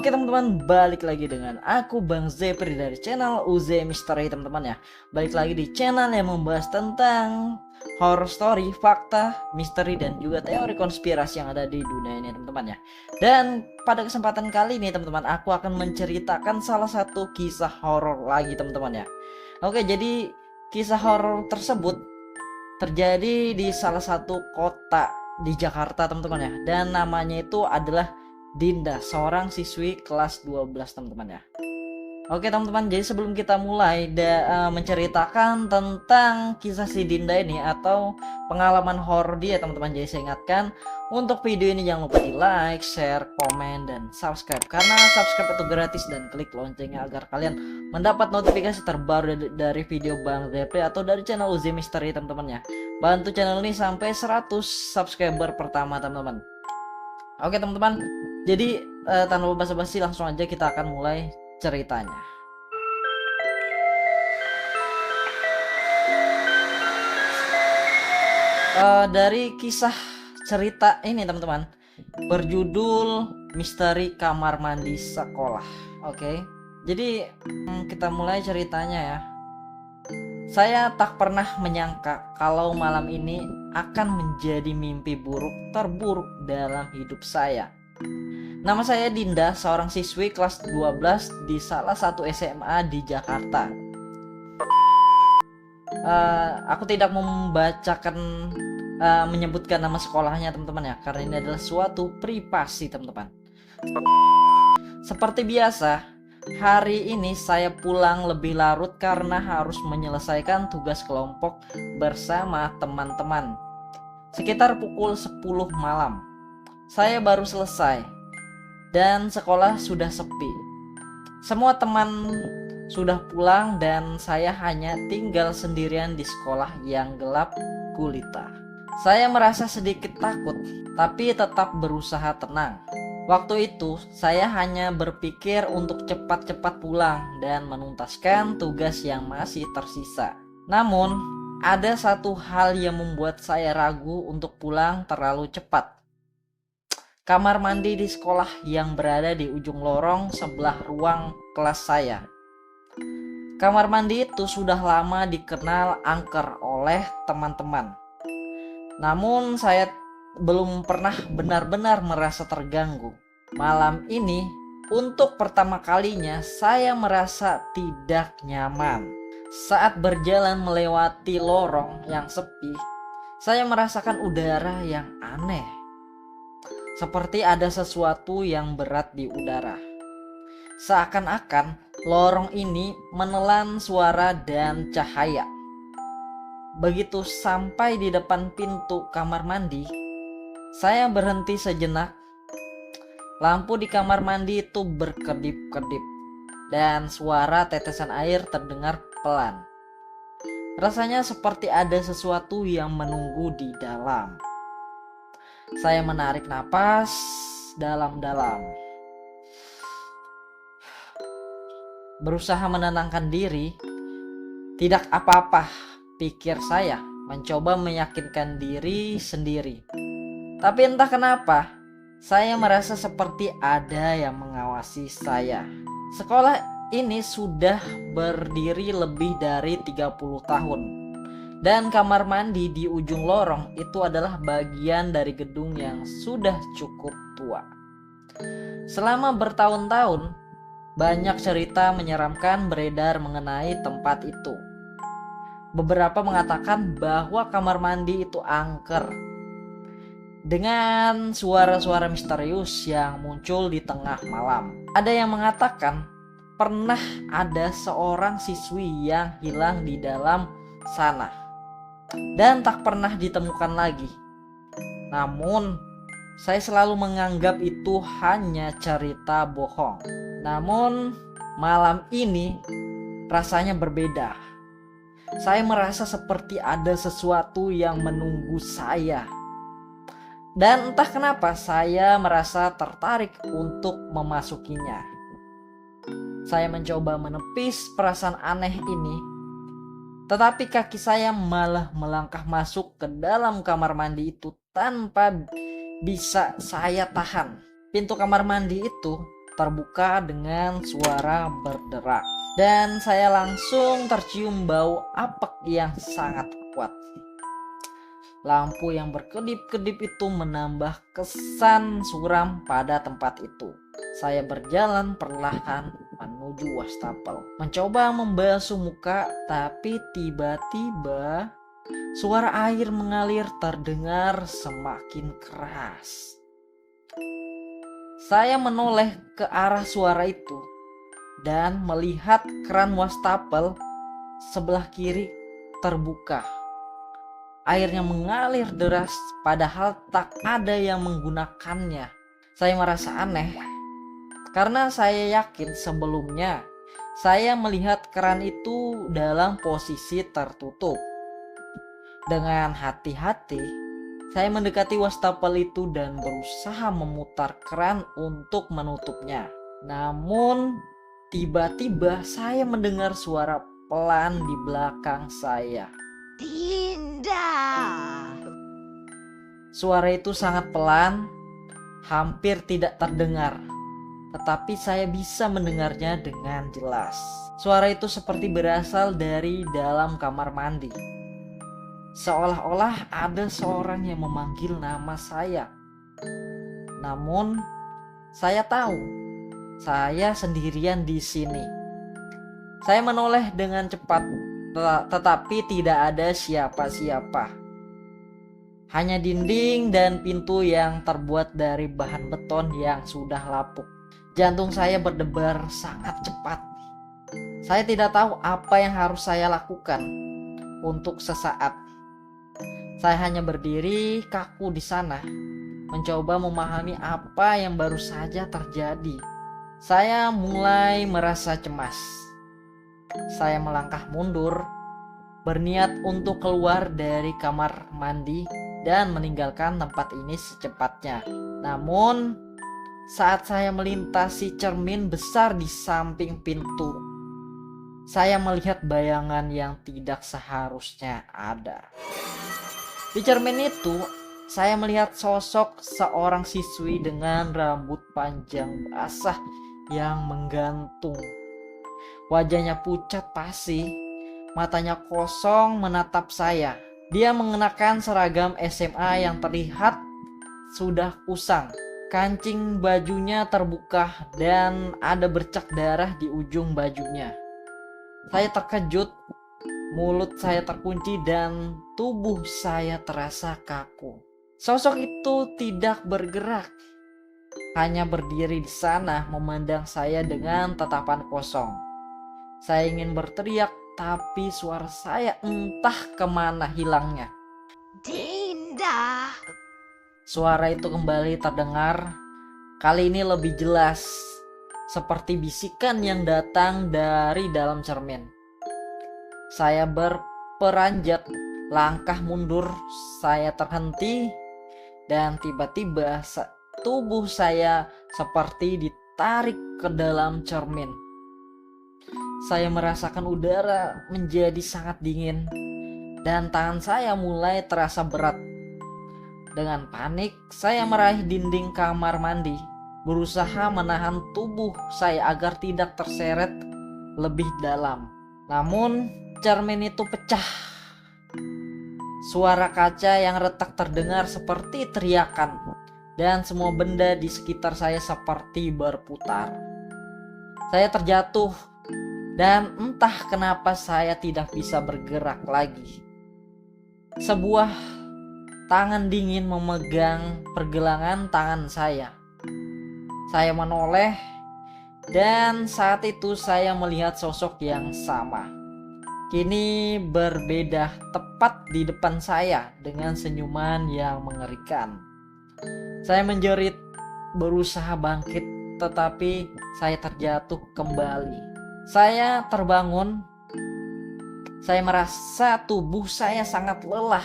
Oke teman-teman, balik lagi dengan aku Bang Zepri dari channel UZ Misteri teman-teman ya. Balik lagi di channel yang membahas tentang horror story, fakta, misteri dan juga teori konspirasi yang ada di dunia ini teman-teman ya. Dan pada kesempatan kali ini teman-teman, aku akan menceritakan salah satu kisah horor lagi teman-teman ya. Oke, jadi kisah horor tersebut terjadi di salah satu kota di Jakarta teman-teman ya. Dan namanya itu adalah Dinda, seorang siswi kelas 12 teman-teman ya. Oke teman-teman, jadi sebelum kita mulai menceritakan tentang kisah si Dinda ini atau pengalaman horor dia teman-teman, jadi saya ingatkan untuk video ini jangan lupa di like, share, komen, dan subscribe, karena subscribe itu gratis, dan klik loncengnya agar kalian mendapat notifikasi terbaru dari video Bang Zepri atau dari channel UZ Misteri teman-teman ya. Bantu channel ini sampai 100 subscriber pertama teman-teman. Oke teman-teman, jadi tanpa basa-basi langsung aja kita akan mulai ceritanya. Dari kisah cerita ini teman-teman berjudul Misteri Kamar Mandi Sekolah. Oke, jadi kita mulai ceritanya ya. Saya tak pernah menyangka kalau malam ini akan menjadi mimpi buruk terburuk dalam hidup saya. Nama saya Dinda, seorang siswi kelas 12 di salah satu SMA di Jakarta. Aku tidak membacakan menyebutkan nama sekolahnya teman-teman ya, karena ini adalah suatu privasi teman-teman. Seperti biasa, hari ini saya pulang lebih larut karena harus menyelesaikan tugas kelompok bersama teman-teman. Sekitar pukul 10 malam, saya baru selesai dan sekolah sudah sepi. Semua teman sudah pulang dan saya hanya tinggal sendirian di sekolah yang gelap gulita. Saya merasa sedikit takut, tapi tetap berusaha tenang. Waktu itu saya hanya berpikir untuk cepat-cepat pulang dan menuntaskan tugas yang masih tersisa. Namun, ada satu hal yang membuat saya ragu untuk pulang terlalu cepat. Kamar mandi di sekolah yang berada di ujung lorong sebelah ruang kelas saya. Kamar mandi itu sudah lama dikenal angker oleh teman-teman. Namun saya belum pernah benar-benar merasa terganggu. Malam ini, untuk pertama kalinya saya merasa tidak nyaman. Saat berjalan melewati lorong yang sepi, saya merasakan udara yang aneh. Seperti ada sesuatu yang berat di udara. Seakan-akan lorong ini menelan suara dan cahaya. Begitu sampai di depan pintu kamar mandi, saya berhenti sejenak. Lampu di kamar mandi itu berkedip-kedip dan suara tetesan air terdengar pelan. Rasanya seperti ada sesuatu yang menunggu di dalam. Saya menarik napas dalam-dalam, berusaha menenangkan diri. Tidak apa-apa, pikir saya, mencoba meyakinkan diri sendiri. Tapi entah kenapa, saya merasa seperti ada yang mengawasi saya. Sekolah ini sudah berdiri lebih dari 30 tahun. Dan kamar mandi di ujung lorong itu adalah bagian dari gedung yang sudah cukup tua. Selama bertahun-tahun, banyak cerita menyeramkan beredar mengenai tempat itu. Beberapa mengatakan bahwa kamar mandi itu angker, dengan suara-suara misterius yang muncul di tengah malam. Ada yang mengatakan pernah ada seorang siswi yang hilang di dalam sana dan tak pernah ditemukan lagi. Namun, saya selalu menganggap itu hanya cerita bohong. Namun, malam ini rasanya berbeda. Saya merasa seperti ada sesuatu yang menunggu saya. Dan entah kenapa saya merasa tertarik untuk memasukinya. Saya mencoba menepis perasaan aneh ini, tetapi kaki saya malah melangkah masuk ke dalam kamar mandi itu tanpa bisa saya tahan. Pintu kamar mandi itu terbuka dengan suara berderak. Dan saya langsung tercium bau apek yang sangat kuat. Lampu yang berkedip-kedip itu menambah kesan suram pada tempat itu. Saya berjalan perlahan menuju wastafel, mencoba membasuh muka, tapi tiba-tiba suara air mengalir terdengar semakin keras. Saya menoleh ke arah suara itu dan melihat keran wastafel sebelah kiri terbuka. Airnya mengalir deras padahal tak ada yang menggunakannya. Saya merasa aneh karena saya yakin sebelumnya saya melihat keran itu dalam posisi tertutup. Dengan hati-hati, saya mendekati wastafel itu dan berusaha memutar keran untuk menutupnya. Namun, tiba-tiba saya mendengar suara pelan di belakang saya. Dinda. Suara itu sangat pelan, hampir tidak terdengar. Tetapi saya bisa mendengarnya dengan jelas. Suara itu seperti berasal dari dalam kamar mandi. Seolah-olah ada seorang yang memanggil nama saya. Namun, saya tahu saya sendirian di sini. Saya menoleh dengan cepat, tetapi tidak ada siapa-siapa. Hanya dinding dan pintu yang terbuat dari bahan beton yang sudah lapuk. Jantung saya berdebar sangat cepat. Saya tidak tahu apa yang harus saya lakukan untuk sesaat. Saya hanya berdiri kaku di sana, mencoba memahami apa yang baru saja terjadi. Saya mulai merasa cemas. Saya melangkah mundur, berniat untuk keluar dari kamar mandi dan meninggalkan tempat ini secepatnya. Namun, saat saya melintasi cermin besar di samping pintu, saya melihat bayangan yang tidak seharusnya ada. Di cermin itu, saya melihat sosok seorang siswi dengan rambut panjang basah yang menggantung. Wajahnya pucat pasi, matanya kosong menatap saya. Dia mengenakan seragam SMA yang terlihat sudah usang. Kancing bajunya terbuka dan ada bercak darah di ujung bajunya. Saya terkejut. Mulut saya terkunci dan tubuh saya terasa kaku. Sosok itu tidak bergerak, hanya berdiri di sana memandang saya dengan tatapan kosong. Saya ingin berteriak, tapi suara saya entah kemana hilangnya. Dinda. Suara itu kembali terdengar, kali ini lebih jelas, seperti bisikan yang datang dari dalam cermin. Saya berperanjat, langkah mundur, saya terhenti, dan tiba-tiba tubuh saya seperti ditarik ke dalam cermin. Saya merasakan udara menjadi sangat dingin, dan tangan saya mulai terasa berat. Dengan panik, saya meraih dinding kamar mandi, berusaha menahan tubuh saya agar tidak terseret lebih dalam. Namun, cermin itu pecah. Suara kaca yang retak terdengar seperti teriakan, dan semua benda di sekitar saya seperti berputar. Saya terjatuh, dan entah kenapa saya tidak bisa bergerak lagi. Sebuah tangan dingin memegang pergelangan tangan saya. Saya menoleh, dan saat itu saya melihat sosok yang sama. Kini berbeda, tepat di depan saya dengan senyuman yang mengerikan. Saya menjerit, berusaha bangkit, tetapi saya terjatuh kembali. Saya terbangun. Saya merasa tubuh saya sangat lelah.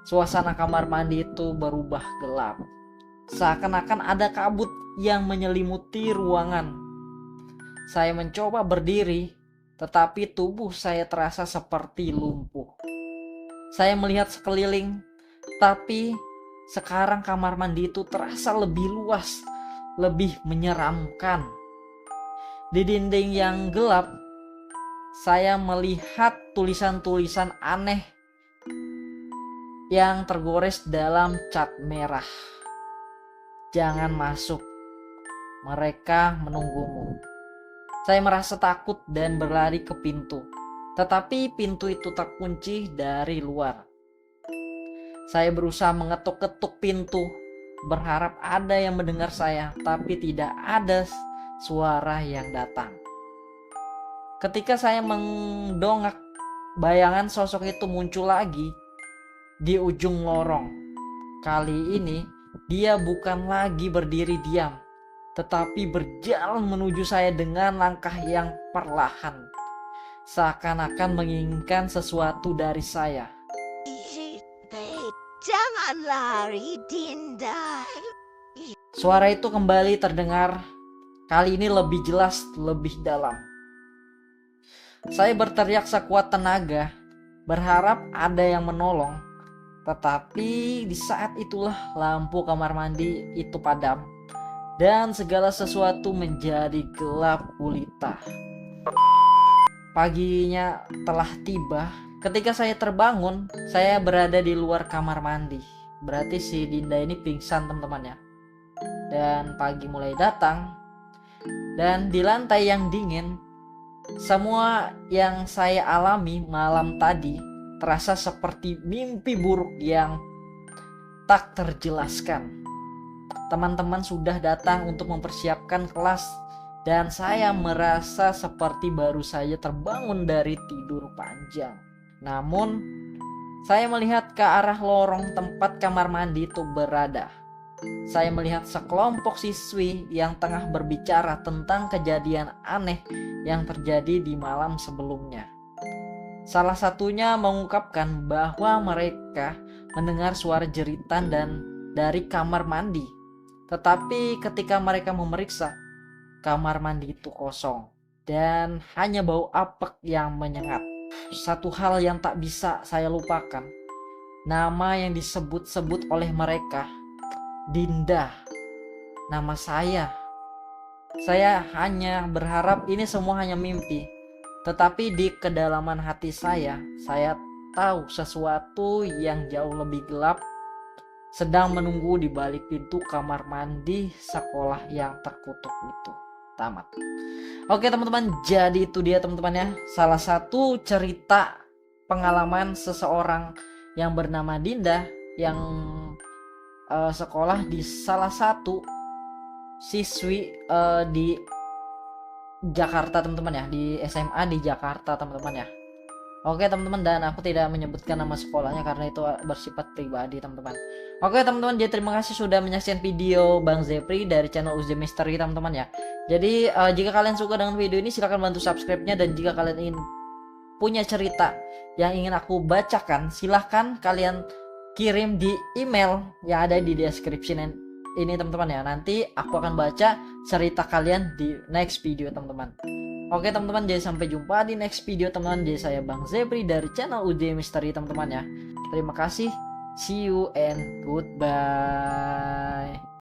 Suasana kamar mandi itu berubah gelap. Seakan-akan ada kabut yang menyelimuti ruangan. Saya mencoba berdiri, tetapi tubuh saya terasa seperti lumpuh. Saya melihat sekeliling, tapi sekarang kamar mandi itu terasa lebih luas, lebih menyeramkan. Di dinding yang gelap, saya melihat tulisan-tulisan aneh yang tergores dalam cat merah. Jangan masuk, mereka menunggumu. Saya merasa takut dan berlari ke pintu. Tetapi pintu itu terkunci dari luar. Saya berusaha mengetuk-ketuk pintu, berharap ada yang mendengar saya, tapi tidak ada suara yang datang. Ketika saya mendongak, bayangan sosok itu muncul lagi di ujung lorong. Kali ini dia bukan lagi berdiri diam, tetapi berjalan menuju saya dengan langkah yang perlahan, seakan-akan menginginkan sesuatu dari saya. Jangan lari, Dinda. Suara itu kembali terdengar, kali ini lebih jelas, lebih dalam. Saya berteriak sekuat tenaga, berharap ada yang menolong. Tetapi di saat itulah lampu kamar mandi itu padam dan segala sesuatu menjadi gelap gulita. Paginya telah tiba. Ketika saya terbangun, saya berada di luar kamar mandi. Berarti si Dinda ini pingsan, teman-teman ya. Dan pagi mulai datang. Dan di lantai yang dingin, semua yang saya alami malam tadi terasa seperti mimpi buruk yang tak terjelaskan. Teman-teman sudah datang untuk mempersiapkan kelas dan saya merasa seperti baru saja terbangun dari tidur panjang. Namun, saya melihat ke arah lorong tempat kamar mandi itu berada. Saya melihat sekelompok siswi yang tengah berbicara tentang kejadian aneh yang terjadi di malam sebelumnya. Salah satunya mengungkapkan bahwa mereka mendengar suara jeritan dan dari kamar mandi. Tetapi ketika mereka memeriksa, kamar mandi itu kosong dan hanya bau apek yang menyengat. Satu hal yang tak bisa saya lupakan, nama yang disebut-sebut oleh mereka, Dinda, nama saya. Saya hanya berharap ini semua hanya mimpi. Tetapi di kedalaman hati saya tahu sesuatu yang jauh lebih gelap sedang menunggu di balik pintu kamar mandi sekolah yang terkutuk itu. Tamat. Oke teman-teman, jadi itu dia teman-teman ya, salah satu cerita pengalaman seseorang yang bernama Dinda yang sekolah di salah satu siswi di Jakarta teman-teman ya, di SMA di Jakarta teman-teman ya. Oke teman-teman, dan aku tidak menyebutkan nama sekolahnya karena itu bersifat pribadi teman-teman. Oke teman-teman, jadi terima kasih sudah menyaksikan video Bang Zepri dari channel UZ Mystery teman-teman ya. Jadi jika kalian suka dengan video ini silahkan bantu subscribe-nya, dan jika kalian ingin punya cerita yang ingin aku bacakan silahkan kalian kirim di email yang ada di description ini teman-teman ya. Nanti aku akan baca cerita kalian di next video teman-teman. Oke teman-teman, jadi sampai jumpa di next video teman-teman. Jadi saya Bang Zepri dari channel UJ Mystery teman-teman ya. Terima kasih, see you and goodbye.